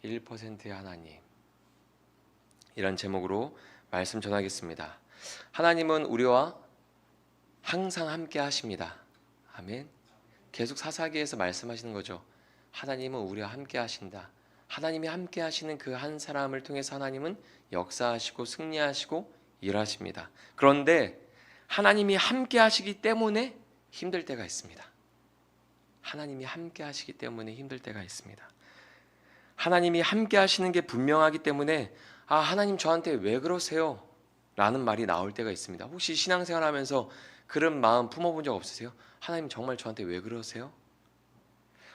1%의 하나님, 이런 제목으로 말씀 전하겠습니다. 하나님은 우리와 항상 함께 하십니다. 아멘. 계속 사사기에서 말씀하시는 거죠. 하나님은 우리와 함께 하신다. 하나님이 함께 하시는 그 한 사람을 통해서 하나님은 역사하시고 승리하시고 일하십니다. 그런데 하나님이 함께 하시기 때문에 힘들 때가 있습니다. 하나님이 함께 하시기 때문에 힘들 때가 있습니다. 하나님이 함께 하시는 게 분명하기 때문에 하나님 저한테 왜 그러세요? 라는 말이 나올 때가 있습니다. 혹시 신앙생활 하면서 그런 마음 품어본 적 없으세요? 하나님 정말 저한테 왜 그러세요?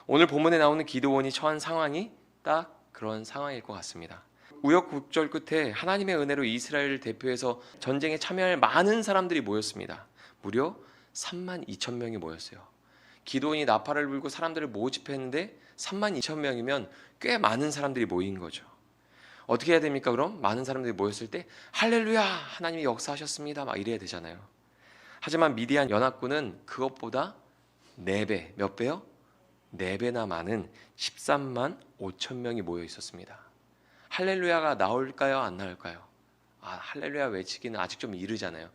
오늘 본문에 나오는 기드온이 처한 상황이 딱 그런 상황일 것 같습니다. 우여곡절 끝에 하나님의 은혜로 이스라엘을 대표해서 전쟁에 참여할 많은 사람들이 모였습니다. 무려 3만 2천 명이 모였어요. 기드온이 나팔을 불고 사람들을 모집했는데 3만 2천 명이면 꽤 많은 사람들이 모인 거죠. 어떻게 해야 됩니까? 그럼 많은 사람들이 모였을 때 할렐루야 하나님이 역사하셨습니다 막 이래야 되잖아요. 하지만 미디안 연합군은 그것보다 4배, 몇 배요? 4배나 많은 13만 5천 명이 모여 있었습니다. 할렐루야가 나올까요? 안 나올까요? 할렐루야 외치기는 아직 좀 이르잖아요.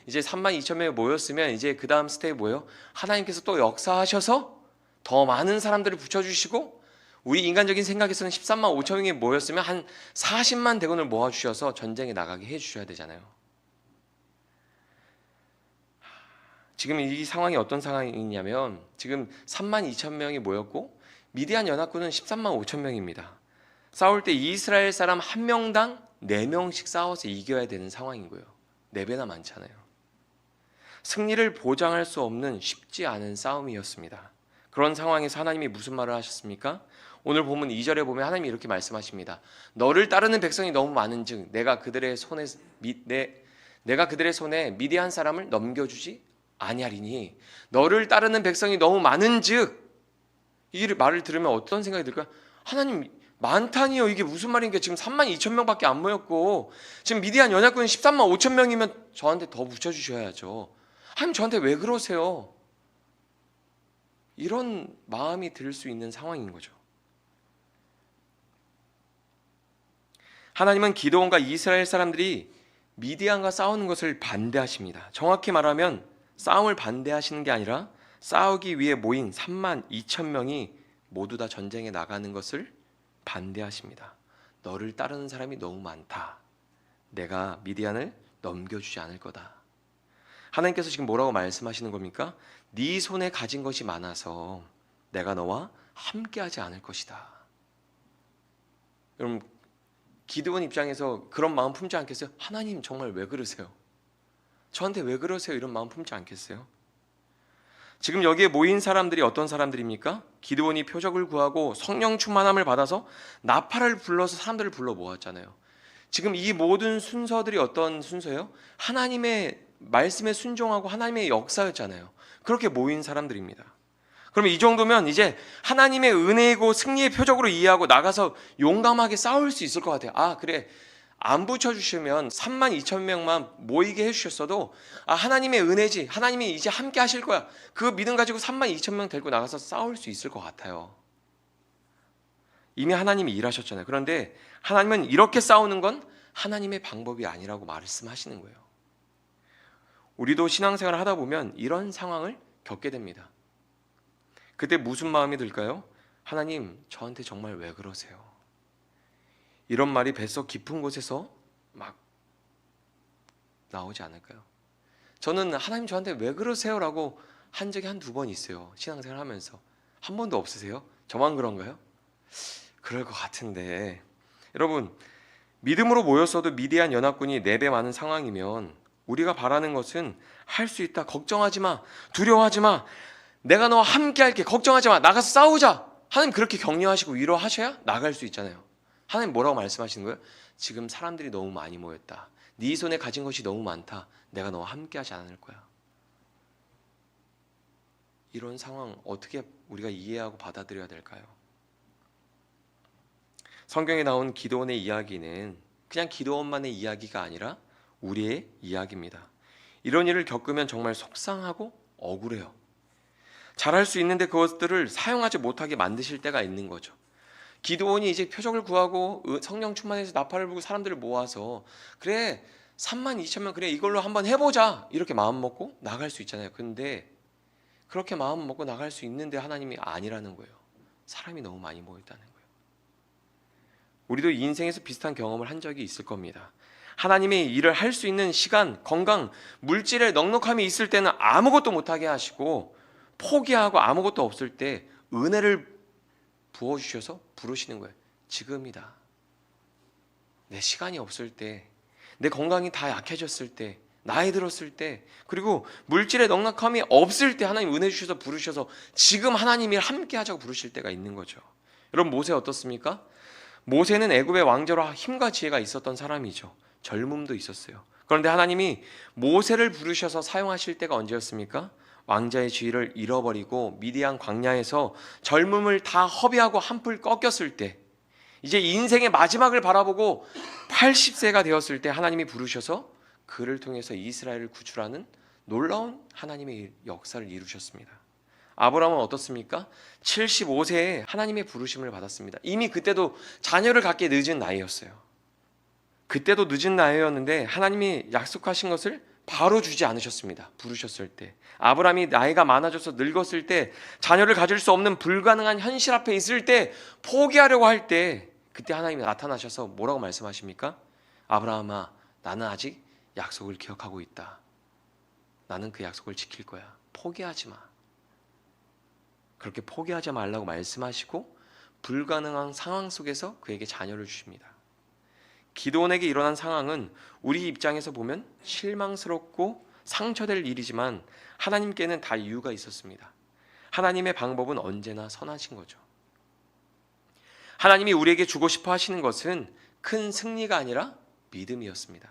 이제 3만 2천 명이 모였으면 이제 그 다음 스텝이 뭐예요? 하나님께서 또 역사하셔서 더 많은 사람들을 붙여주시고 우리 인간적인 생각에서는 13만 5천 명이 모였으면 한 40만 대군을 모아주셔서 전쟁에 나가게 해주셔야 되잖아요. 지금 이 상황이 어떤 상황이냐면 지금 3만 2천 명이 모였고 미디안 연합군은 13만 5천 명입니다. 싸울 때 이스라엘 사람 한 명당 4명씩 싸워서 이겨야 되는 상황인 거예요. 4배나 많잖아요. 승리를 보장할 수 없는 쉽지 않은 싸움이었습니다. 그런 상황에서 하나님이 무슨 말을 하셨습니까? 오늘 보면 2절에 보면 하나님이 이렇게 말씀하십니다. 너를 따르는 백성이 너무 많은즉 내가 그들의 손에 미디안 사람을 넘겨주지 아니하리니 너를 따르는 백성이 너무 많은즉 이 말을 들으면 어떤 생각이 들까요? 하나님 많다니요. 이게 무슨 말인가? 지금 3만 2천 명밖에 안 모였고 지금 미디안 연합군은 13만 5천 명이면 저한테 더 붙여주셔야죠. 하나님 저한테 왜 그러세요? 이런 마음이 들 수 있는 상황인 거죠. 하나님은 기드온과 이스라엘 사람들이 미디안과 싸우는 것을 반대하십니다. 정확히 말하면 싸움을 반대하시는 게 아니라 싸우기 위해 모인 3만 2천 명이 모두 다 전쟁에 나가는 것을 반대하십니다. 너를 따르는 사람이 너무 많다. 내가 미디안을 넘겨주지 않을 거다. 하나님께서 지금 뭐라고 말씀하시는 겁니까? 네 손에 가진 것이 많아서 내가 너와 함께하지 않을 것이다. 여러분 기드온 입장에서 그런 마음 품지 않겠어요? 하나님 정말 왜 그러세요? 저한테 왜 그러세요? 이런 마음 품지 않겠어요? 지금 여기에 모인 사람들이 어떤 사람들입니까? 기드온이 표적을 구하고 성령 충만함을 받아서 나팔을 불러서 사람들을 불러 모았잖아요. 지금 이 모든 순서들이 어떤 순서예요? 하나님의 말씀에 순종하고 하나님의 역사였잖아요. 그렇게 모인 사람들입니다. 그러면 이 정도면 이제 하나님의 은혜이고 승리의 표적으로 이해하고 나가서 용감하게 싸울 수 있을 것 같아요. 그래 안 붙여주시면 3만 2천 명만 모이게 해주셨어도 하나님의 은혜지, 하나님이 이제 함께 하실 거야, 그 믿음 가지고 3만 2천 명 데리고 나가서 싸울 수 있을 것 같아요. 이미 하나님이 일하셨잖아요. 그런데 하나님은 이렇게 싸우는 건 하나님의 방법이 아니라고 말씀하시는 거예요. 우리도 신앙생활을 하다 보면 이런 상황을 겪게 됩니다. 그때 무슨 마음이 들까요? 하나님 저한테 정말 왜 그러세요? 이런 말이 뱃속 깊은 곳에서 막 나오지 않을까요? 저는 하나님 저한테 왜 그러세요? 라고 한 적이 한두 번 있어요. 신앙생활 하면서. 한 번도 없으세요? 저만 그런가요? 그럴 것 같은데 여러분 믿음으로 모였어도 미디안 연합군이 4배 많은 상황이면 우리가 바라는 것은 할 수 있다, 걱정하지 마, 두려워하지 마, 내가 너와 함께 할게, 걱정하지 마, 나가서 싸우자. 하나님 그렇게 격려하시고 위로하셔야 나갈 수 있잖아요. 하나님 뭐라고 말씀하시는 거예요? 지금 사람들이 너무 많이 모였다. 네 손에 가진 것이 너무 많다. 내가 너와 함께 하지 않을 거야. 이런 상황 어떻게 우리가 이해하고 받아들여야 될까요? 성경에 나온 기드온의 이야기는 그냥 기드온만의 이야기가 아니라 우리의 이야기입니다. 이런 일을 겪으면 정말 속상하고 억울해요. 잘할 수 있는데 그것들을 사용하지 못하게 만드실 때가 있는 거죠. 기드온이 이제 표적을 구하고 성령 충만해서 나팔을 불고 사람들을 모아서 그래 32,000명 그래 이걸로 한번 해보자 이렇게 마음 먹고 나갈 수 있잖아요. 근데 그렇게 마음 먹고 나갈 수 있는데 하나님이 아니라는 거예요. 사람이 너무 많이 모였다는 거예요. 우리도 인생에서 비슷한 경험을 한 적이 있을 겁니다. 하나님의 일을 할 수 있는 시간, 건강, 물질의 넉넉함이 있을 때는 아무것도 못하게 하시고 포기하고 아무것도 없을 때 은혜를 부어주셔서 부르시는 거예요. 지금이다. 내 시간이 없을 때, 내 건강이 다 약해졌을 때, 나이 들었을 때, 그리고 물질의 넉넉함이 없을 때 하나님 은혜 주셔서 부르셔서 지금 하나님이 함께 하자고 부르실 때가 있는 거죠. 여러분 모세 어떻습니까? 모세는 애굽의 왕자로 힘과 지혜가 있었던 사람이죠. 젊음도 있었어요. 그런데 하나님이 모세를 부르셔서 사용하실 때가 언제였습니까? 왕자의 지위를 잃어버리고 미디안 광야에서 젊음을 다 허비하고 한풀 꺾였을 때, 이제 인생의 마지막을 바라보고 80세가 되었을 때 하나님이 부르셔서 그를 통해서 이스라엘을 구출하는 놀라운 하나님의 역사를 이루셨습니다. 아브라함은 어떻습니까? 75세에 하나님의 부르심을 받았습니다. 이미 그때도 자녀를 갖기 늦은 나이였어요. 그때도 늦은 나이였는데 하나님이 약속하신 것을 바로 주지 않으셨습니다. 부르셨을 때. 아브라함이 나이가 많아져서 늙었을 때, 자녀를 가질 수 없는 불가능한 현실 앞에 있을 때, 포기하려고 할 때, 그때 하나님이 나타나셔서 뭐라고 말씀하십니까? 아브라함아, 나는 아직 약속을 기억하고 있다. 나는 그 약속을 지킬 거야. 포기하지 마. 그렇게 포기하지 말라고 말씀하시고 불가능한 상황 속에서 그에게 자녀를 주십니다. 기드온에게 일어난 상황은 우리 입장에서 보면 실망스럽고 상처될 일이지만 하나님께는 다 이유가 있었습니다. 하나님의 방법은 언제나 선하신 거죠. 하나님이 우리에게 주고 싶어 하시는 것은 큰 승리가 아니라 믿음이었습니다.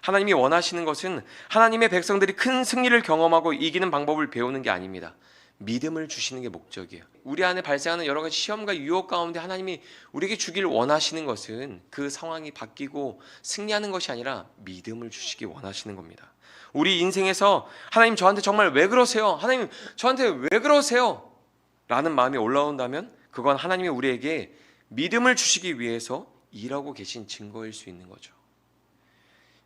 하나님이 원하시는 것은 하나님의 백성들이 큰 승리를 경험하고 이기는 방법을 배우는 게 아닙니다. 믿음을 주시는 게 목적이에요. 우리 안에 발생하는 여러 가지 시험과 유혹 가운데 하나님이 우리에게 주길 원하시는 것은 그 상황이 바뀌고 승리하는 것이 아니라 믿음을 주시기 원하시는 겁니다. 우리 인생에서 하나님 저한테 정말 왜 그러세요? 하나님 저한테 왜 그러세요? 라는 마음이 올라온다면 그건 하나님이 우리에게 믿음을 주시기 위해서 일하고 계신 증거일 수 있는 거죠.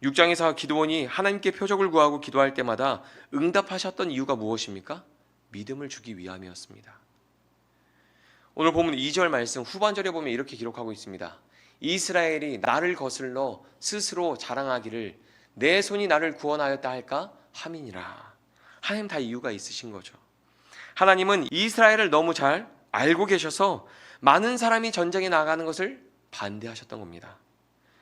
6장에서 기드온이 하나님께 표적을 구하고 기도할 때마다 응답하셨던 이유가 무엇입니까? 믿음을 주기 위함이었습니다. 오늘 보면 2절 말씀 후반절에 보면 이렇게 기록하고 있습니다. 이스라엘이 나를 거슬러 스스로 자랑하기를 내 손이 나를 구원하였다 할까 함이니라. 하나님 다 이유가 있으신 거죠. 하나님은 이스라엘을 너무 잘 알고 계셔서 많은 사람이 전쟁에 나가는 것을 반대하셨던 겁니다.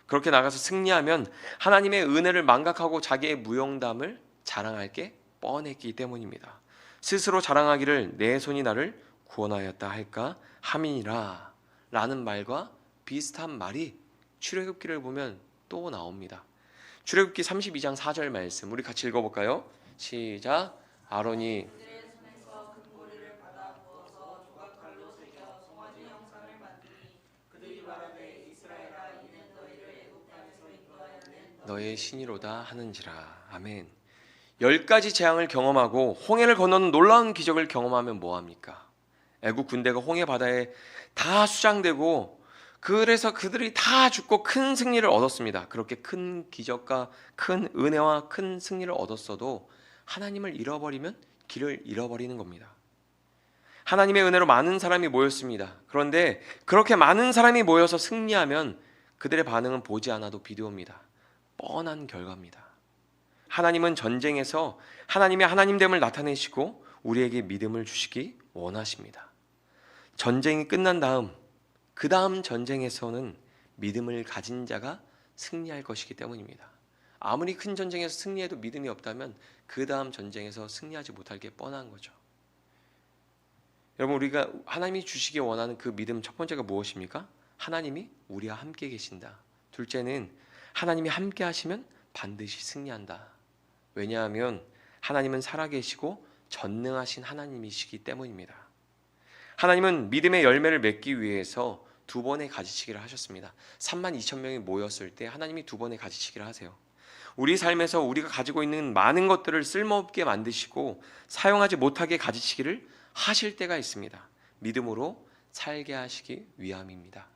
그렇게 나가서 승리하면 하나님의 은혜를 망각하고 자기의 무용담을 자랑할 게 뻔했기 때문입니다. 스스로 자랑하기를 내 손이 나를 구원하였다 할까 함이니라 라는 말과 비슷한 말이 출애굽기를 보면 또 나옵니다. 출애굽기 32장 4절 말씀 우리 같이 읽어볼까요? 시작. 아론이 너의 신이로다 하는지라. 아멘. 10가지 재앙을 경험하고 홍해를 건너는 놀라운 기적을 경험하면 뭐합니까? 애국 군대가 홍해 바다에 다 수장되고 그래서 그들이 다 죽고 큰 승리를 얻었습니다. 그렇게 큰 기적과 큰 은혜와 큰 승리를 얻었어도 하나님을 잃어버리면 길을 잃어버리는 겁니다. 하나님의 은혜로 많은 사람이 모였습니다. 그런데 그렇게 많은 사람이 모여서 승리하면 그들의 반응은 보지 않아도 비디오입니다. 뻔한 결과입니다. 하나님은 전쟁에서 하나님의 하나님됨을 나타내시고 우리에게 믿음을 주시기 원하십니다. 전쟁이 끝난 다음 그 다음 전쟁에서는 믿음을 가진 자가 승리할 것이기 때문입니다. 아무리 큰 전쟁에서 승리해도 믿음이 없다면 그 다음 전쟁에서 승리하지 못할 게 뻔한 거죠. 여러분 우리가 하나님이 주시기 원하는 그 믿음 첫 번째가 무엇입니까? 하나님이 우리와 함께 계신다. 둘째는 하나님이 함께 하시면 반드시 승리한다. 왜냐하면 하나님은 살아계시고 전능하신 하나님이시기 때문입니다. 하나님은 믿음의 열매를 맺기 위해서 2번의 가지치기를 하셨습니다. 32,000명이 모였을 때 하나님이 2번의 가지치기를 하세요. 우리 삶에서 우리가 가지고 있는 많은 것들을 쓸모없게 만드시고 사용하지 못하게 가지치기를 하실 때가 있습니다. 믿음으로 살게 하시기 위함입니다.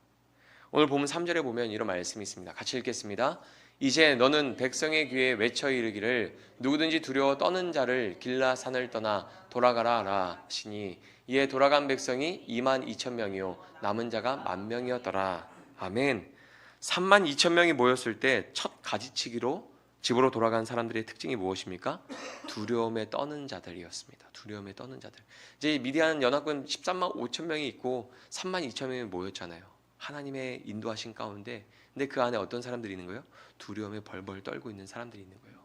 오늘 본문 3절에 보면 이런 말씀이 있습니다. 같이 읽겠습니다. 이제 너는 백성의 귀에 외쳐 이르기를 누구든지 두려워 떠는 자를 길라산을 떠나 돌아가라 하라 하시니 이에 돌아간 백성이 2만 2천 명이요 남은 자가 1만 명이었더라. 아멘. 3만 2천 명이 모였을 때 첫 가지치기로 집으로 돌아간 사람들의 특징이 무엇입니까? 두려움에 떠는 자들이었습니다. 두려움에 떠는 자들. 이제 미디안 연합군 13만 5천 명이 있고 3만 2천 명이 모였잖아요. 하나님의 인도하신 가운데. 근데 그 안에 어떤 사람들이 있는 거예요? 두려움에 벌벌 떨고 있는 사람들이 있는 거예요.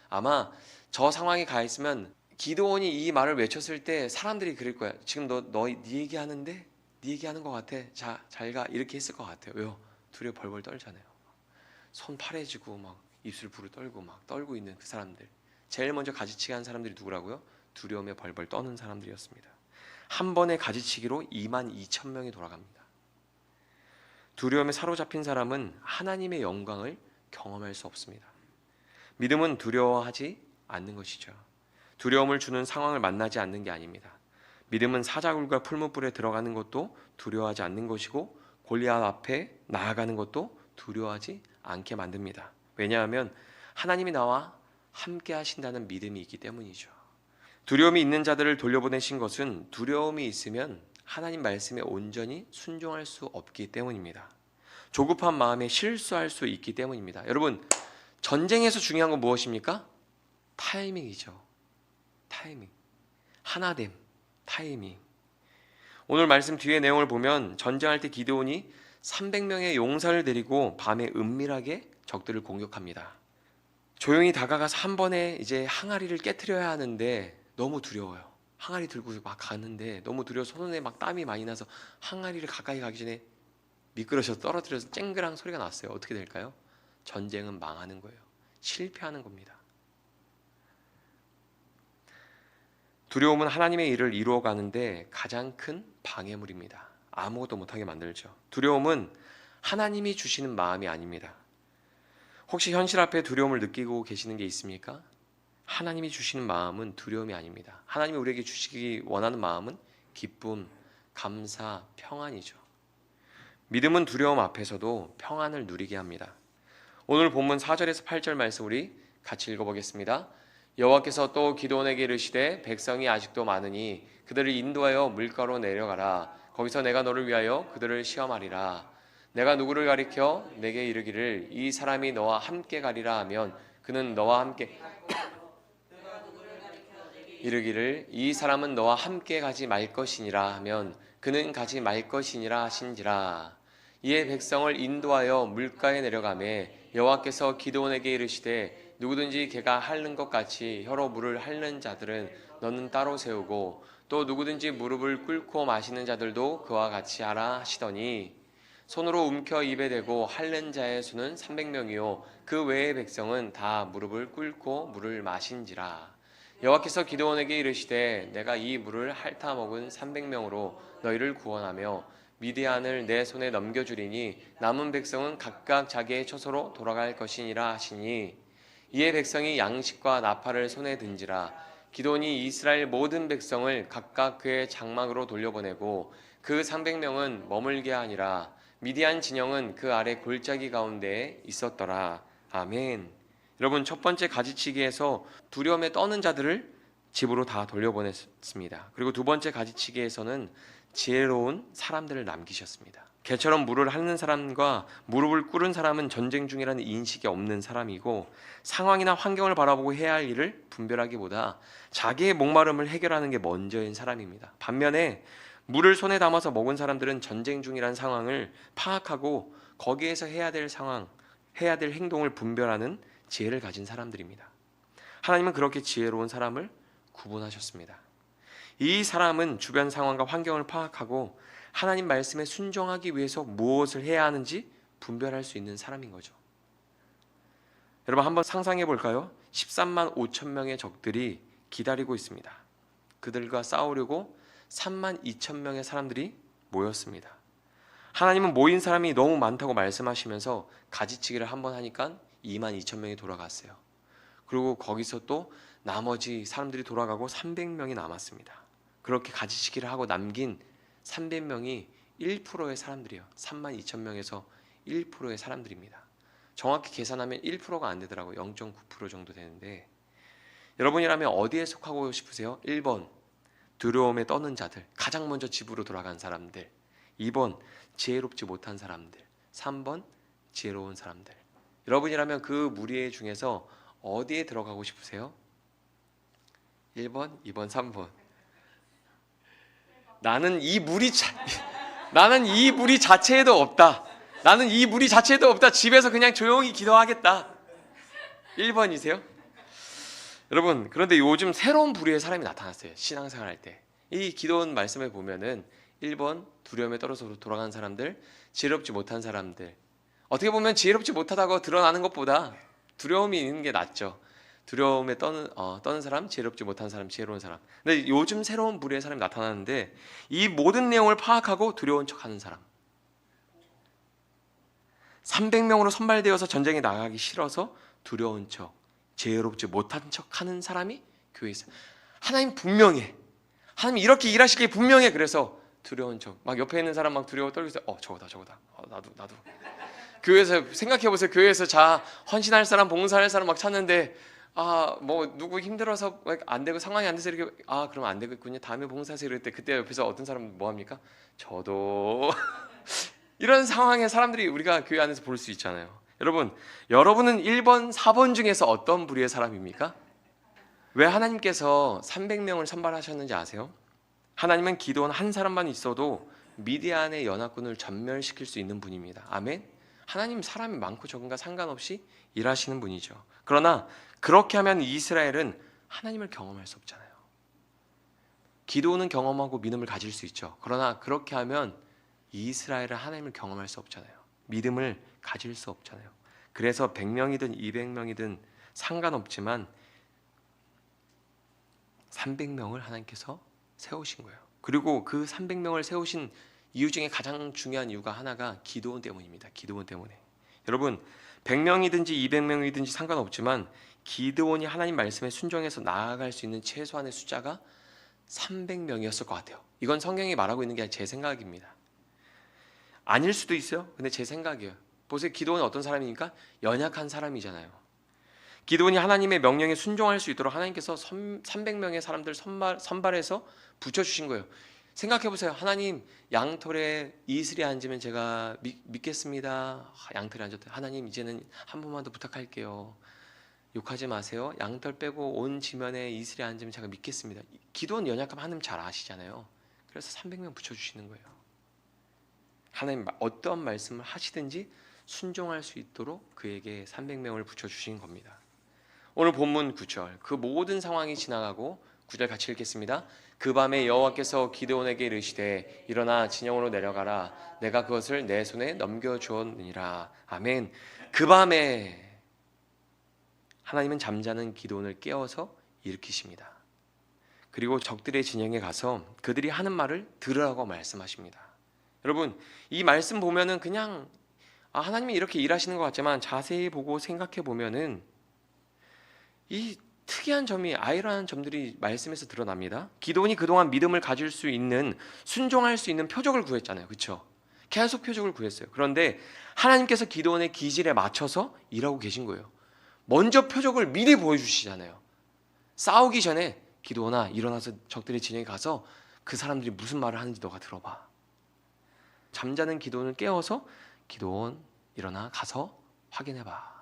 아마 저 상황에 가 있으면 기드온이 이 말을 외쳤을 때 사람들이 그럴 거야. 지금 네 얘기하는데 네 얘기하는 것 같아. 자, 잘 가. 이렇게 했을 것 같아요. 왜요? 두려워 벌벌 떨잖아요. 손 파래지고 막 입술 부르 떨고 막 떨고 있는 그 사람들. 제일 먼저 가지치기 한 사람들이 누구라고요? 두려움에 벌벌 떠는 사람들이었습니다. 한 번의 가지치기로 2만 2천 명이 돌아갑니다. 두려움에 사로잡힌 사람은 하나님의 영광을 경험할 수 없습니다. 믿음은 두려워하지 않는 것이죠. 두려움을 주는 상황을 만나지 않는 게 아닙니다. 믿음은 사자굴과 풀무불에 들어가는 것도 두려워하지 않는 것이고 골리앗 앞에 나아가는 것도 두려워하지 않게 만듭니다. 왜냐하면 하나님이 나와 함께 하신다는 믿음이 있기 때문이죠. 두려움이 있는 자들을 돌려보내신 것은 두려움이 있으면 하나님 말씀에 온전히 순종할 수 없기 때문입니다. 조급한 마음에 실수할 수 있기 때문입니다. 여러분, 전쟁에서 중요한 건 무엇입니까? 타이밍이죠. 타이밍. 하나됨. 타이밍. 오늘 말씀 뒤에 내용을 보면 전쟁할 때 기드온이 300명의 용사를 데리고 밤에 은밀하게 적들을 공격합니다. 조용히 다가가서 한 번에 이제 항아리를 깨트려야 하는데 너무 두려워요. 항아리 들고 막 가는데 너무 두려워서 손에 막 땀이 많이 나서 항아리를 가까이 가기 전에 미끄러져서 떨어뜨려서 쨍그랑 소리가 났어요. 어떻게 될까요? 전쟁은 망하는 거예요. 실패하는 겁니다. 두려움은 하나님의 일을 이루어가는데 가장 큰 방해물입니다. 아무것도 못하게 만들죠. 두려움은 하나님이 주시는 마음이 아닙니다. 혹시 현실 앞에 두려움을 느끼고 계시는 게 있습니까? 하나님이 주시는 마음은 두려움이 아닙니다. 하나님이 우리에게 주시기 원하는 마음은 기쁨, 감사, 평안이죠. 믿음은 두려움 앞에서도 평안을 누리게 합니다. 오늘 본문 4절에서 8절 말씀 우리 같이 읽어보겠습니다. 여호와께서 또 기드온에게 이르시되 백성이 아직도 많으니 그들을 인도하여 물가로 내려가라. 거기서 내가 너를 위하여 그들을 시험하리라. 내가 누구를 가리켜 내게 이르기를 이 사람이 너와 함께 가리라 하면 그는 너와 함께 이르기를 이 사람은 너와 함께 가지 말 것이니라 하면 그는 가지 말 것이니라 하신지라. 이에 백성을 인도하여 물가에 내려가매 여호와께서 기드온에게 이르시되 누구든지 걔가 핥는 것 같이 혀로 물을 핥는 자들은 너는 따로 세우고 또 누구든지 무릎을 꿇고 마시는 자들도 그와 같이 하라 하시더니 손으로 움켜 입에 대고 핥는 자의 수는 300명이요 그 외의 백성은 다 무릎을 꿇고 물을 마신지라. 여호와께서 기드온에게 이르시되 내가 이 물을 핥아 먹은 300명으로 너희를 구원하며 미디안을 내 손에 넘겨주리니 남은 백성은 각각 자기의 처소로 돌아갈 것이니라 하시니 이에 백성이 양식과 나팔을 손에 든지라. 기드온이 이스라엘 모든 백성을 각각 그의 장막으로 돌려보내고 그 300명은 머물게 하니라. 미디안 진영은 그 아래 골짜기 가운데에 있었더라. 아멘. 여러분, 첫 번째 가지치기에서 두려움에 떠는 자들을 집으로 다 돌려보냈습니다. 그리고 두 번째 가지치기에서는 지혜로운 사람들을 남기셨습니다. 개처럼 물을 핥는 사람과 무릎을 꿇은 사람은 전쟁 중이라는 인식이 없는 사람이고 상황이나 환경을 바라보고 해야 할 일을 분별하기보다 자기의 목마름을 해결하는 게 먼저인 사람입니다. 반면에 물을 손에 담아서 먹은 사람들은 전쟁 중이라는 상황을 파악하고 거기에서 해야 될 상황, 해야 될 행동을 분별하는 지혜를 가진 사람들입니다. 하나님은 그렇게 지혜로운 사람을 구분하셨습니다. 이 사람은 주변 상황과 환경을 파악하고 하나님 말씀에 순종하기 위해서 무엇을 해야 하는지 분별할 수 있는 사람인 거죠. 여러분, 한번 상상해 볼까요? 13만 5천 명의 적들이 기다리고 있습니다. 그들과 싸우려고 3만 2천 명의 사람들이 모였습니다. 하나님은 모인 사람이 너무 많다고 말씀하시면서 가지치기를 한번 하니까 2만 2천 명이 돌아갔어요. 그리고 거기서 또 나머지 사람들이 돌아가고 300명이 남았습니다. 그렇게 가지치기를 하고 남긴 300명이 1%의 사람들이에요. 32,000명에서 1%의 사람들입니다. 정확히 계산하면 1%가 안 되더라고요. 0.9% 정도 되는데, 여러분이라면 어디에 속하고 싶으세요? 1번 두려움에 떠는 자들, 가장 먼저 집으로 돌아간 사람들. 2번 지혜롭지 못한 사람들. 3번 지혜로운 사람들. 여러분이라면 그 무리 중에서 어디에 들어가고 싶으세요? 1번, 2번, 3번. 나는 이 무리 자체에도 없다. 나는 이 무리 자체에도 없다. 집에서 그냥 조용히 기도하겠다. 1번이세요? 여러분, 그런데 요즘 새로운 부류의 사람이 나타났어요. 신앙생활 할 때. 이 기도원 말씀에 보면은 1번 두려움에 떨어져 돌아간 사람들, 지혜롭지 못한 사람들. 어떻게 보면 지혜롭지 못하다고 드러나는 것보다 두려움이 있는 게 낫죠. 두려움에 떠는 사람, 지혜롭지 못한 사람, 지혜로운 사람. 근데 요즘 새로운 부류의 사람이 나타나는데, 이 모든 내용을 파악하고 두려운 척하는 사람. 300명으로 선발되어서 전쟁에 나가기 싫어서 두려운 척, 지혜롭지 못한 척하는 사람이 교회에 있어요. 하나님 분명해. 하나님 이렇게 일하시기에 분명해. 그래서 두려운 척. 막 옆에 있는 사람 막 두려워 떨고 있어요. 저거다. 나도. 교회에서 생각해 보세요. 교회에서 헌신할 사람, 봉사할 사람 막 찾는데, 뭐 누구 힘들어서 안 되고 상황이 안 돼서 이렇게, 그럼 안 되겠군요. 다음에 봉사하세요. 이럴 때 그때 옆에서 어떤 사람은 뭐 합니까? 저도 이런 상황의 사람들이 우리가 교회 안에서 볼 수 있잖아요. 여러분은 1번, 4번 중에서 어떤 부류의 사람입니까? 왜 하나님께서 300명을 선발하셨는지 아세요? 하나님은 기도원 한 사람만 있어도 미디안의 연합군을 전멸시킬 수 있는 분입니다. 아멘. 하나님 사람이 많고 적은가 상관없이 일하시는 분이죠. 그러나 그렇게 하면 이스라엘은 하나님을 경험할 수 없잖아요. 기도는 경험하고 믿음을 가질 수 있죠. 그러나 그렇게 하면 이스라엘은 하나님을 경험할 수 없잖아요. 믿음을 가질 수 없잖아요. 그래서 100명이든 200명이든 상관없지만 300명을 하나님께서 세우신 거예요. 그리고 그 300명을 세우신 이유 중에 가장 중요한 이유가 하나가 기도원 때문입니다. 기도원 때문에. 여러분, 100명이든지 200명이든지 상관없지만 기도원이 하나님 말씀에 순종해서 나아갈 수 있는 최소한의 숫자가 300명이었을 것 같아요. 이건 성경이 말하고 있는 게 아니라 제 생각입니다. 아닐 수도 있어요. 근데 제 생각이에요. 보세요. 기도원은 어떤 사람이니까 연약한 사람이잖아요. 기도원이 하나님의 명령에 순종할 수 있도록 하나님께서 300명의 사람들 선발해서 붙여주신 거예요. 생각해 보세요. 하나님, 양털에 이슬이 앉으면 제가 믿겠습니다. 양털에 앉았대. 하나님, 이제는 한 번만 더 부탁할게요. 욕하지 마세요. 양털 빼고 온 지면에 이슬이 앉으면 제가 믿겠습니다. 기도원 연약함 하나님 잘 아시잖아요. 그래서 300명 붙여주시는 거예요. 하나님 어떤 말씀을 하시든지 순종할 수 있도록 그에게 300명을 붙여주신 겁니다. 오늘 본문 9절, 그 모든 상황이 지나가고 9절 같이 읽겠습니다. 그 밤에 여호와께서 기드온에게 이르시되 일어나 진영으로 내려가라. 내가 그것을 내 손에 넘겨주었느니라. 아멘. 그 밤에 하나님은 잠자는 기드온을 깨워서 일으키십니다. 그리고 적들의 진영에 가서 그들이 하는 말을 들으라고 말씀하십니다. 여러분, 이 말씀 보면은 그냥 하나님이 이렇게 일하시는 것 같지만 자세히 보고 생각해 보면은 이 특이한 점이, 아이러니한 점들이 말씀에서 드러납니다. 기도원이 그동안 믿음을 가질 수 있는, 순종할 수 있는 표적을 구했잖아요. 그렇죠? 계속 표적을 구했어요. 그런데 하나님께서 기도원의 기질에 맞춰서 일하고 계신 거예요. 먼저 표적을 미리 보여주시잖아요. 싸우기 전에 기도원아, 일어나서 적들의 진영에 가서 그 사람들이 무슨 말을 하는지 너가 들어봐. 잠자는 기도원을 깨워서 기도원 일어나 가서 확인해봐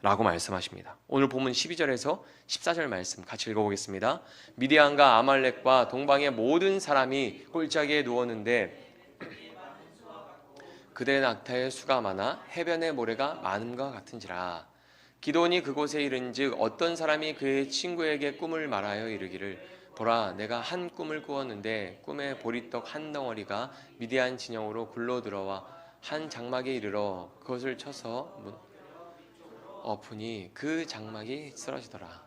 라고 말씀하십니다. 오늘 본문 12절에서 14절 말씀 같이 읽어보겠습니다. 미디안과 아말렉과 동방의 모든 사람이 골짜기에 누웠는데 그들의 낙타의 수가 많아 해변의 모래가 많음과 같은지라. 기도원이 그곳에 이른즉 어떤 사람이 그의 친구에게 꿈을 말하여 이르기를 보라, 내가 한 꿈을 꾸었는데 꿈에 보리떡 한 덩어리가 미디안 진영으로 굴러 들어와 한 장막에 이르러 그것을 쳐서 엎으니 그 장막이 쓰러지더라.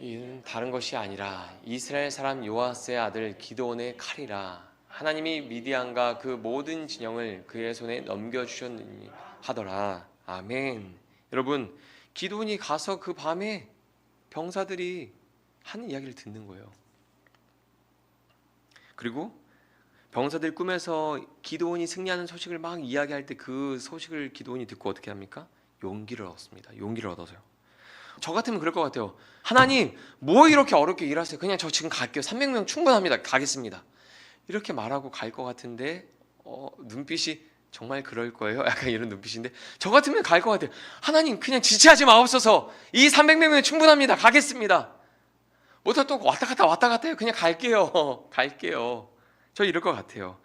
이는 다른 것이 아니라 이스라엘 사람 요아스의 아들 기드온의 칼이라. 하나님이 미디안과 그 모든 진영을 그의 손에 넘겨주셨느니 하더라. 아멘. 여러분, 기드온이 가서 그 밤에 병사들이 하는 이야기를 듣는 거예요. 그리고 병사들 꿈에서 기드온이 승리하는 소식을 막 이야기할 때 그 소식을 기드온이 듣고 어떻게 합니까? 용기를 얻습니다. 용기를 얻어서요. 저 같으면 그럴 것 같아요. 하나님, 뭐 이렇게 어렵게 일하세요? 그냥 저 지금 갈게요. 300명 충분합니다. 가겠습니다. 이렇게 말하고 갈 것 같은데 눈빛이 정말 그럴 거예요? 약간 이런 눈빛인데 저 같으면 갈 것 같아요. 하나님, 그냥 지체하지 마옵소서. 이 300명이면 충분합니다. 가겠습니다. 뭐다 또 왔다 갔다 해요. 그냥 갈게요. 갈게요. 저 이럴 것 같아요.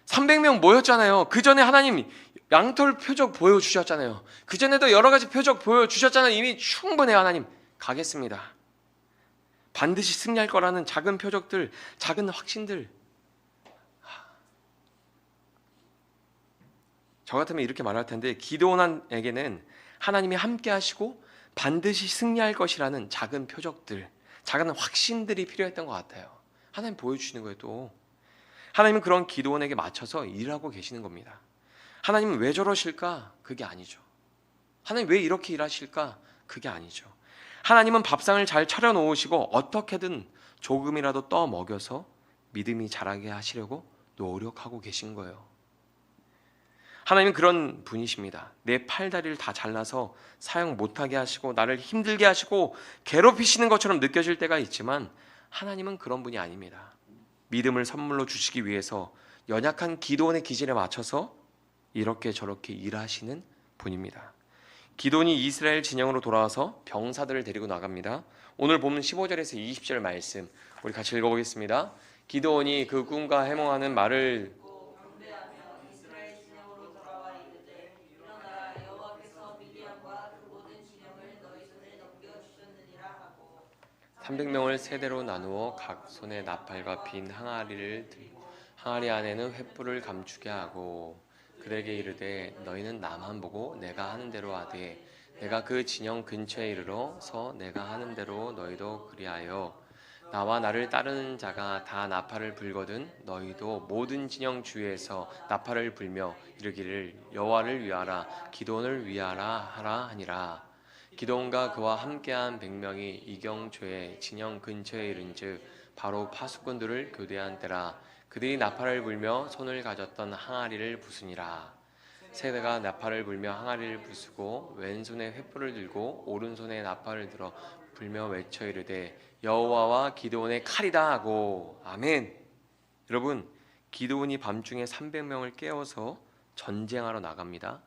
300명 모였잖아요. 그 전에 하나님 양털 표적 보여주셨잖아요. 그 전에도 여러 가지 표적 보여주셨잖아요. 이미 충분해요. 하나님, 가겠습니다. 반드시 승리할 거라는 작은 표적들, 작은 확신들. 저 같으면 이렇게 말할 텐데 기드온에게는 하나님이 함께 하시고 반드시 승리할 것이라는 작은 표적들, 작은 확신들이 필요했던 것 같아요. 하나님 보여주시는 거예요. 또 하나님은 그런 기드온에게 맞춰서 일하고 계시는 겁니다. 하나님은 왜 저러실까? 그게 아니죠. 하나님 왜 이렇게 일하실까? 그게 아니죠. 하나님은 밥상을 잘 차려놓으시고 어떻게든 조금이라도 떠 먹여서 믿음이 자라게 하시려고 노력하고 계신 거예요. 하나님은 그런 분이십니다. 내 팔다리를 다 잘라서 사용 못하게 하시고 나를 힘들게 하시고 괴롭히시는 것처럼 느껴질 때가 있지만 하나님은 그런 분이 아닙니다. 믿음을 선물로 주시기 위해서 연약한 기드온의 기질에 맞춰서 이렇게 저렇게 일하시는 분입니다. 기드온이 이스라엘 진영으로 돌아와서 병사들을 데리고 나갑니다. 오늘 보면 15절에서 20절 말씀 우리 같이 읽어보겠습니다. 기드온이 그 꿈과 해몽하는 말을 300명을 세대로 나누어 각 손에 나팔과 빈 항아리를 들고 항아리 안에는 횃불을 감추게 하고 그들에게 이르되 너희는 나만 보고 내가 하는 대로 하되 내가 그 진영 근처에 이르러서 내가 하는 대로 너희도 그리하여 나와 나를 따르는 자가 다 나팔을 불거든 너희도 모든 진영 주위에서 나팔을 불며 이르기를 여호와를 위하라 기드온을 위하라 하라 하니라. 기드온과 그와 함께한 100명이 이경초의 진영 근처에 이른즉 바로 파수꾼들을 교대한 때라. 그들이 나팔을 불며 손을 가졌던 항아리를 부수니라. 세대가 나팔을 불며 항아리를 부수고 왼손에 횃불을 들고 오른손에 나팔을 들어 불며 외쳐 이르되 여호와와 기드온의 칼이다 하고. 아멘. 여러분, 기드온이 밤중에 300명을 깨워서 전쟁하러 나갑니다.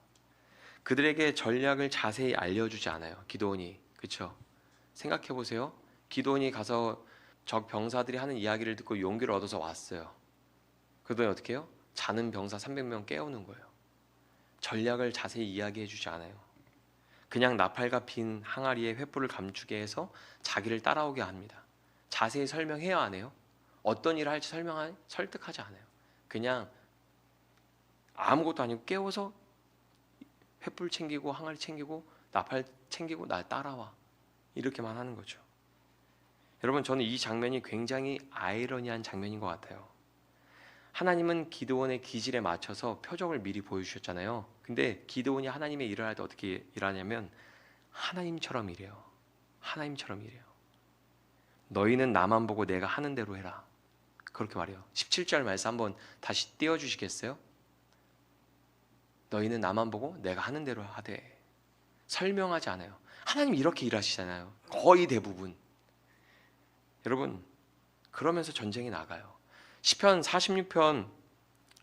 그들에게 전략을 자세히 알려주지 않아요. 기드온이. 그렇죠? 생각해 보세요. 기드온이 가서 적 병사들이 하는 이야기를 듣고 용기를 얻어서 왔어요. 그러더니 어떻게 해요? 자는 병사 300명 깨우는 거예요. 전략을 자세히 이야기해 주지 않아요. 그냥 나팔과 빈 항아리에 횃불을 감추게 해서 자기를 따라오게 합니다. 자세히 설명해야 안 해요? 어떤 일을 할지 설득하지 않아요. 그냥 아무것도 아니고 깨워서 횃불 챙기고 항아리 챙기고 나팔 챙기고 날 따라와. 이렇게만 하는 거죠. 여러분, 저는 이 장면이 굉장히 아이러니한 장면인 것 같아요. 하나님은 기드온의 기질에 맞춰서 표적을 미리 보여주셨잖아요. 근데 기드온이 하나님의 일을 할 때 어떻게 일하냐면 하나님처럼 일해요. 하나님처럼 일해요. 너희는 나만 보고 내가 하는 대로 해라. 그렇게 말해요. 17절 말씀 한번 다시 띄워주시겠어요? 너희는 나만 보고 내가 하는 대로 하되. 설명하지 않아요. 하나님 이렇게 일하시잖아요. 거의 대부분. 여러분, 그러면서 전쟁이 나가요. 시편 46편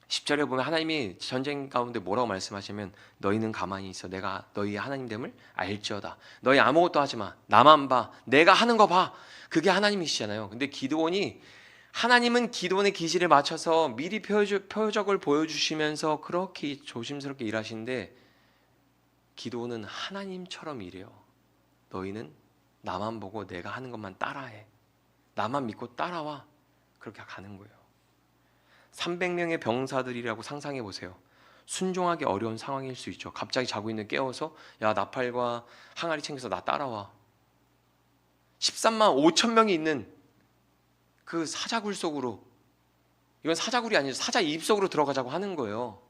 10절에 보면 하나님이 전쟁 가운데 뭐라고 말씀하시면 너희는 가만히 있어. 내가 너희의 하나님됨을 알지어다. 너희 아무것도 하지 마. 나만 봐. 내가 하는 거 봐. 그게 하나님이시잖아요. 근데 기드온이 하나님은 기드온의 기질에 맞춰서 미리 표적을 보여주시면서 그렇게 조심스럽게 일하시는데 기드온은 하나님처럼 일해요. 너희는 나만 보고 내가 하는 것만 따라해. 나만 믿고 따라와. 그렇게 가는 거예요. 300명의 병사들이라고 상상해 보세요. 순종하기 어려운 상황일 수 있죠. 갑자기 자고 있는 깨워서 야, 나팔과 항아리 챙겨서 나 따라와. 13만 5천 명이 있는 그 사자굴 속으로, 이건 사자굴이 아니죠. 사자 입 속으로 들어가자고 하는 거예요.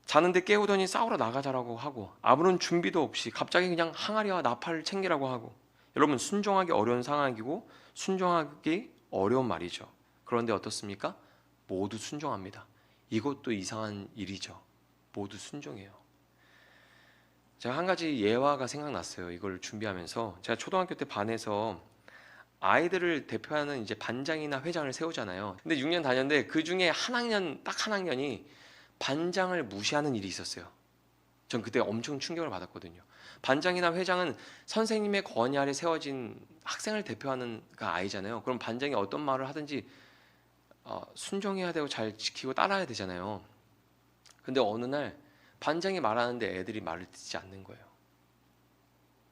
자는데 깨우더니 싸우러 나가자라고 하고 아무런 준비도 없이 갑자기 그냥 항아리와 나팔을 챙기라고 하고. 여러분, 순종하기 어려운 상황이고 순종하기 어려운 말이죠. 그런데 어떻습니까? 모두 순종합니다. 이것도 이상한 일이죠. 모두 순종해요. 제가 한 가지 예화가 생각났어요. 이걸 준비하면서 제가 초등학교 때 반에서 아이들을 대표하는 이제 반장이나 회장을 세우잖아요. 근데 6년 다녔는데 그 중에 딱 한 학년이 반장을 무시하는 일이 있었어요. 전 그때 엄청 충격을 받았거든요. 반장이나 회장은 선생님의 권위 아래 세워진 학생을 대표하는 아이잖아요. 그럼 반장이 어떤 말을 하든지 순종해야 되고 잘 지키고 따라야 되잖아요. 근데 어느 날 반장이 말하는데 애들이 말을 듣지 않는 거예요.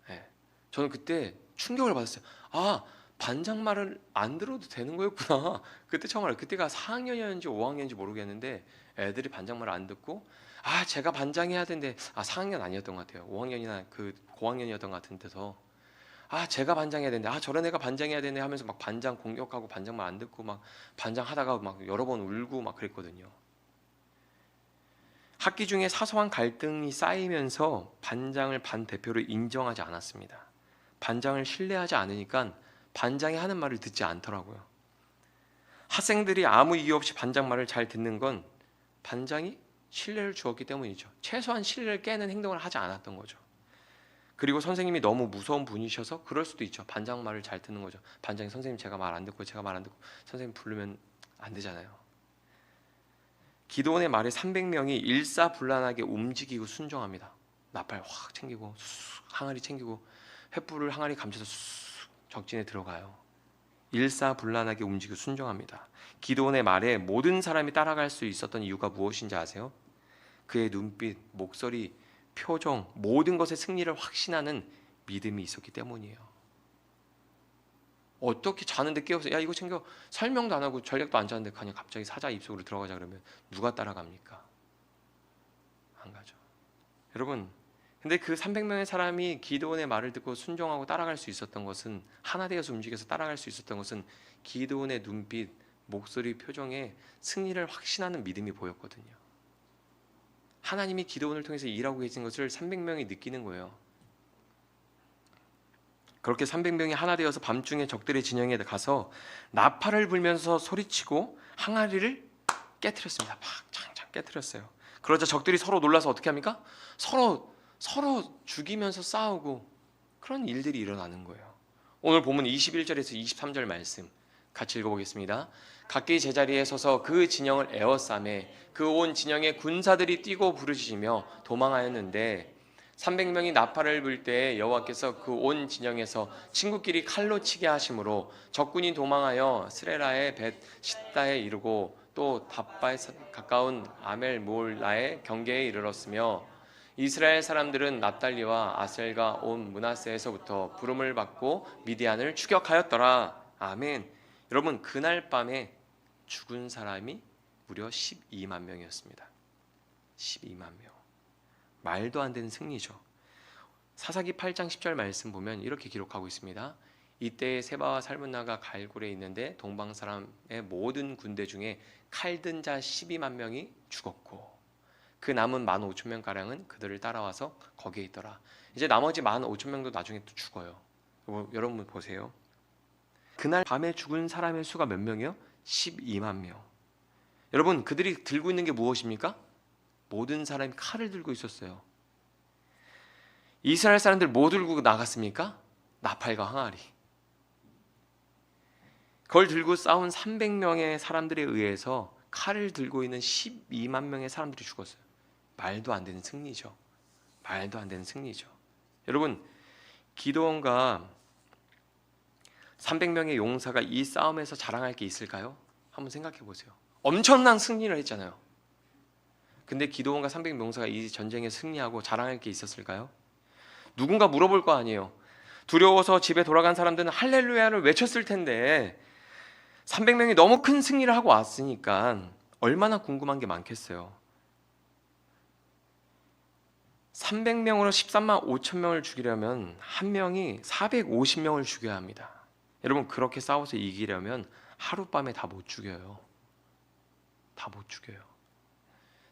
네. 저는 그때 충격을 받았어요. 아, 반장 말을 안 들어도 되는 거였구나. 그때 처음 알아요. 그때가 4학년이었는지 5학년인지 모르겠는데 애들이 반장 말을 안 듣고 제가 반장해야 되는데 4학년 아니었던 것 같아요. 5학년이나 그 고학년이었던 것 같은데서 제가 반장해야 되는데 저런 애가 반장해야 되네 하면서 막 반장 공격하고 반장 말 안 듣고 막 반장 하다가 막 여러 번 울고 막 그랬거든요. 학기 중에 사소한 갈등이 쌓이면서 반장을 반 대표로 인정하지 않았습니다. 반장을 신뢰하지 않으니까 반장이 하는 말을 듣지 않더라고요. 학생들이 아무 이유 없이 반장 말을 잘 듣는 건 반장이 신뢰를 주었기 때문이죠. 최소한 신뢰를 깨는 행동을 하지 않았던 거죠. 그리고 선생님이 너무 무서운 분이셔서 그럴 수도 있죠. 반장 말을 잘 듣는 거죠. 반장이 선생님 제가 말 안 듣고 제가 말 안 듣고 선생님 부르면 안 되잖아요. 기도원의 말에 300명이 일사불란하게 움직이고 순종합니다. 나팔 확 챙기고 항아리 챙기고 횃불을 항아리 감춰서 적진에 들어가요. 일사불란하게 움직이고 순종합니다. 기도원의 말에 모든 사람이 따라갈 수 있었던 이유가 무엇인지 아세요? 그의 눈빛, 목소리, 표정, 모든 것의 승리를 확신하는 믿음이 있었기 때문이에요. 어떻게 자는데 깨워서 야 이거 챙겨 설명도 안 하고 전략도 안 짜는데 그냥 갑자기 사자 입속으로 들어가자 그러면 누가 따라갑니까? 안 가죠. 여러분, 근데 그 300명의 사람이 기드온의 말을 듣고 순종하고 따라갈 수 있었던 것은 하나 되어서 움직여서 따라갈 수 있었던 것은 기드온의 눈빛, 목소리, 표정에 승리를 확신하는 믿음이 보였거든요. 하나님이 기드온을 통해서 일하고 계신 것을 300명이 느끼는 거예요. 그렇게 300명이 하나 되어서 밤중에 적들의 진영에 가서 나팔을 불면서 소리치고 항아리를 깨트렸습니다. 막 창창 깨트렸어요. 그러자 적들이 서로 놀라서 어떻게 합니까? 서로 죽이면서 싸우고 그런 일들이 일어나는 거예요. 오늘 본문 21절에서 23절 말씀 같이 읽어보겠습니다. 각기 제자리에 서서 그 진영을 에워싸매 그 온 진영의 군사들이 뛰고 부르짖으며 도망하였는데 300명이 나팔을 불 때 여호와께서 그 온 진영에서 친구끼리 칼로 치게 하심으로 적군이 도망하여 스레라의 벳 시다에 이르고 또 답바에 가까운 아멜 몰라의 경계에 이르렀으며 이스라엘 사람들은 납달리와 아셀과 온 므낫세에서부터 부름을 받고 미디안을 추격하였더라. 아멘. 여러분, 그날 밤에 죽은 사람이 무려 12만 명이었습니다. 12만 명. 말도 안 되는 승리죠. 사사기 8장 10절 말씀 보면 이렇게 기록하고 있습니다. 이때 세바와 살문나가 갈굴에 있는데 동방 사람의 모든 군대 중에 칼든 자 12만 명이 죽었고 그 남은 15,000명가량은 그들을 따라와서 거기에 있더라. 이제 나머지 15,000명도 나중에 또 죽어요. 여러분 보세요. 그날 밤에 죽은 사람의 수가 몇 명이요? 12만 명. 여러분, 그들이 들고 있는 게 무엇입니까? 모든 사람이 칼을 들고 있었어요. 이스라엘 사람들 뭐 들고 나갔습니까? 나팔과 항아리. 그걸 들고 싸운 300명의 사람들에 의해서 칼을 들고 있는 12만 명의 사람들이 죽었어요. 말도 안 되는 승리죠. 말도 안 되는 승리죠. 여러분, 기드온과 300명의 용사가 이 싸움에서 자랑할 게 있을까요? 한번 생각해 보세요. 엄청난 승리를 했잖아요. 근데 기드온과 300명 용사가 이 전쟁에 승리하고 자랑할 게 있었을까요? 누군가 물어볼 거 아니에요. 두려워서 집에 돌아간 사람들은 할렐루야를 외쳤을 텐데 300명이 너무 큰 승리를 하고 왔으니까 얼마나 궁금한 게 많겠어요. 300명으로 13만 5천 명을 죽이려면 한 명이 450명을 죽여야 합니다. 여러분, 그렇게 싸워서 이기려면 하룻밤에 다 못 죽여요. 다 못 죽여요.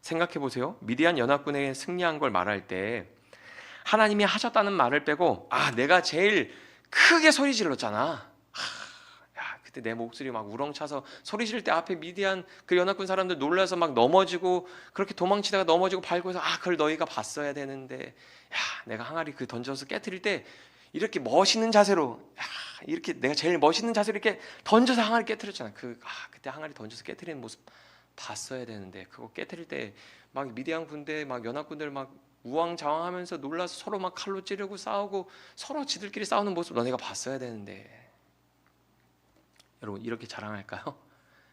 생각해 보세요. 미디안 연합군에 승리한 걸 말할 때 하나님이 하셨다는 말을 빼고 내가 제일 크게 소리 질렀잖아. 그때 내 목소리 막 우렁차서 소리 지를 때 앞에 미디안 그 연합군 사람들 놀라서 막 넘어지고 그렇게 도망치다가 넘어지고 밟고 해서 그걸 너희가 봤어야 되는데, 야, 내가 항아리 그 던져서 깨트릴 때 이렇게 멋있는 자세로, 야, 이렇게 내가 제일 멋있는 자세로 이렇게 던져서 항아리 깨트렸잖아. 그때 항아리 던져서 깨트리는 모습 봤어야 되는데, 그거 깨트릴 때 막 미디안 군대 막 연합군들 막 우왕좌왕하면서 놀라서 서로 막 칼로 찌르고 싸우고 서로 지들끼리 싸우는 모습 너네가 봤어야 되는데. 여러분, 이렇게 자랑할까요?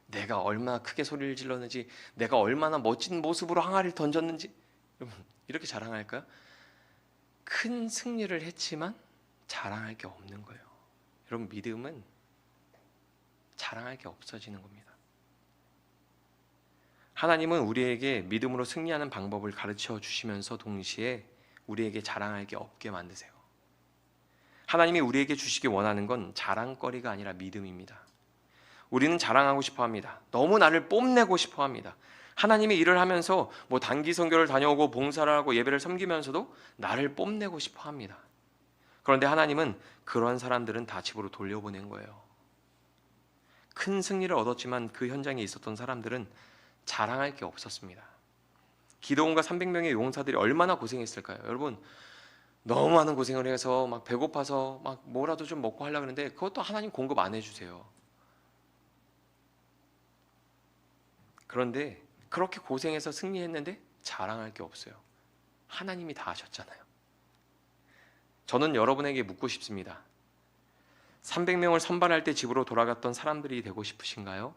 내가 얼마나 크게 소리를 질렀는지, 내가 얼마나 멋진 모습으로 항아리를 던졌는지, 여러분, 이렇게 자랑할까요? 큰 승리를 했지만 자랑할 게 없는 거예요. 여러분, 믿음은 자랑할 게 없어지는 겁니다. 하나님은 우리에게 믿음으로 승리하는 방법을 가르쳐 주시면서 동시에 우리에게 자랑할 게 없게 만드세요. 하나님이 우리에게 주시기 원하는 건 자랑거리가 아니라 믿음입니다. 우리는 자랑하고 싶어 합니다. 너무 나를 뽐내고 싶어 합니다. 하나님의 일을 하면서 뭐 단기 선교를 다녀오고 봉사를 하고 예배를 섬기면서도 나를 뽐내고 싶어 합니다. 그런데 하나님은 그런 사람들은 다 집으로 돌려보낸 거예요. 큰 승리를 얻었지만 그 현장에 있었던 사람들은 자랑할 게 없었습니다. 기드온과 300명의 용사들이 얼마나 고생했을까요? 여러분, 너무 많은 고생을 해서 막 배고파서 막 뭐라도 좀 먹고 하려고 하는데 그것도 하나님 공급 안 해주세요. 그런데 그렇게 고생해서 승리했는데 자랑할 게 없어요. 하나님이 다 하셨잖아요. 저는 여러분에게 묻고 싶습니다. 300명을 선발할 때 집으로 돌아갔던 사람들이 되고 싶으신가요?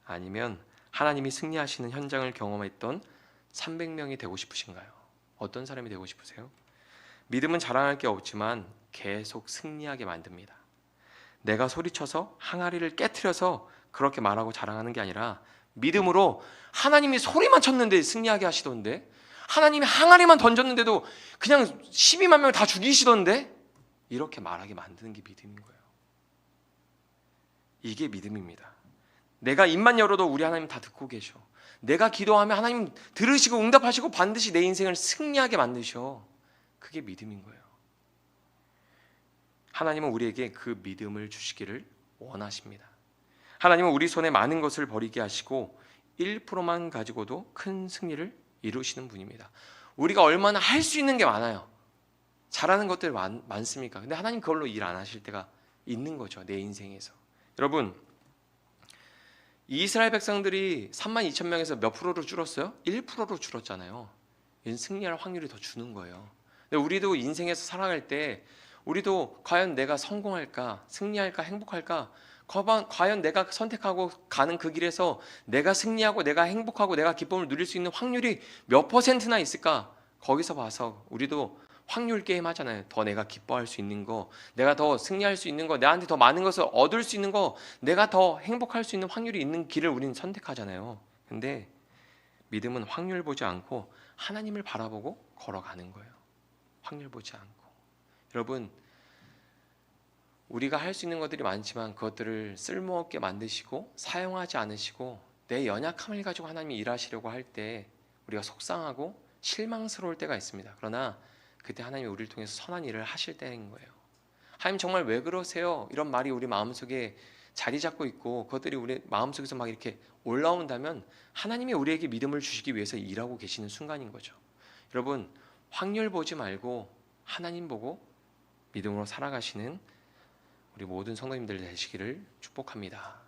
아니면 하나님이 승리하시는 현장을 경험했던 300명이 되고 싶으신가요? 어떤 사람이 되고 싶으세요? 믿음은 자랑할 게 없지만 계속 승리하게 만듭니다. 내가 소리쳐서 항아리를 깨트려서 그렇게 말하고 자랑하는 게 아니라 믿음으로 하나님이 소리만 쳤는데 승리하게 하시던데, 하나님이 항아리만 던졌는데도 그냥 12만 명을 다 죽이시던데, 이렇게 말하게 만드는 게 믿음인 거예요. 이게 믿음입니다. 내가 입만 열어도 우리 하나님 다 듣고 계셔. 내가 기도하면 하나님 들으시고 응답하시고 반드시 내 인생을 승리하게 만드셔. 그게 믿음인 거예요. 하나님은 우리에게 그 믿음을 주시기를 원하십니다. 하나님은 우리 손에 많은 것을 버리게 하시고 1%만 가지고도 큰 승리를 이루시는 분입니다. 우리가 얼마나 할 수 있는 게 많아요. 잘하는 것들 많습니까? 근데 하나님 그걸로 일 안 하실 때가 있는 거죠. 내 인생에서. 여러분, 이스라엘 백성들이 32,000명에서 몇 프로로 줄었어요? 1%로 줄었잖아요. 이건 승리할 확률이 더 주는 거예요. 근데 우리도 인생에서 살아갈 때 우리도 과연 내가 성공할까, 승리할까, 행복할까, 과연 내가 선택하고 가는 그 길에서 내가 승리하고 내가 행복하고 내가 기쁨을 누릴 수 있는 확률이 몇 %나 있을까? 거기서 봐서 우리도 확률 게임 하잖아요. 더 내가 기뻐할 수 있는 거, 내가 더 승리할 수 있는 거, 나한테 더 많은 것을 얻을 수 있는 거, 내가 더 행복할 수 있는 확률이 있는 길을 우리는 선택하잖아요. 근데 믿음은 확률 보지 않고 하나님을 바라보고 걸어가는 거예요. 확률 보지 않고. 여러분, 우리가 할 수 있는 것들이 많지만 그것들을 쓸모없게 만드시고 사용하지 않으시고 내 연약함을 가지고 하나님이 일하시려고 할 때 우리가 속상하고 실망스러울 때가 있습니다. 그러나 그때 하나님이 우리를 통해서 선한 일을 하실 때인 거예요. 하나님 정말 왜 그러세요? 이런 말이 우리 마음속에 자리 잡고 있고 그것들이 우리 마음속에서 막 이렇게 올라온다면 하나님이 우리에게 믿음을 주시기 위해서 일하고 계시는 순간인 거죠. 여러분, 확률 보지 말고 하나님 보고 믿음으로 살아가시는 우리 모든 성도님들 되시기를 축복합니다.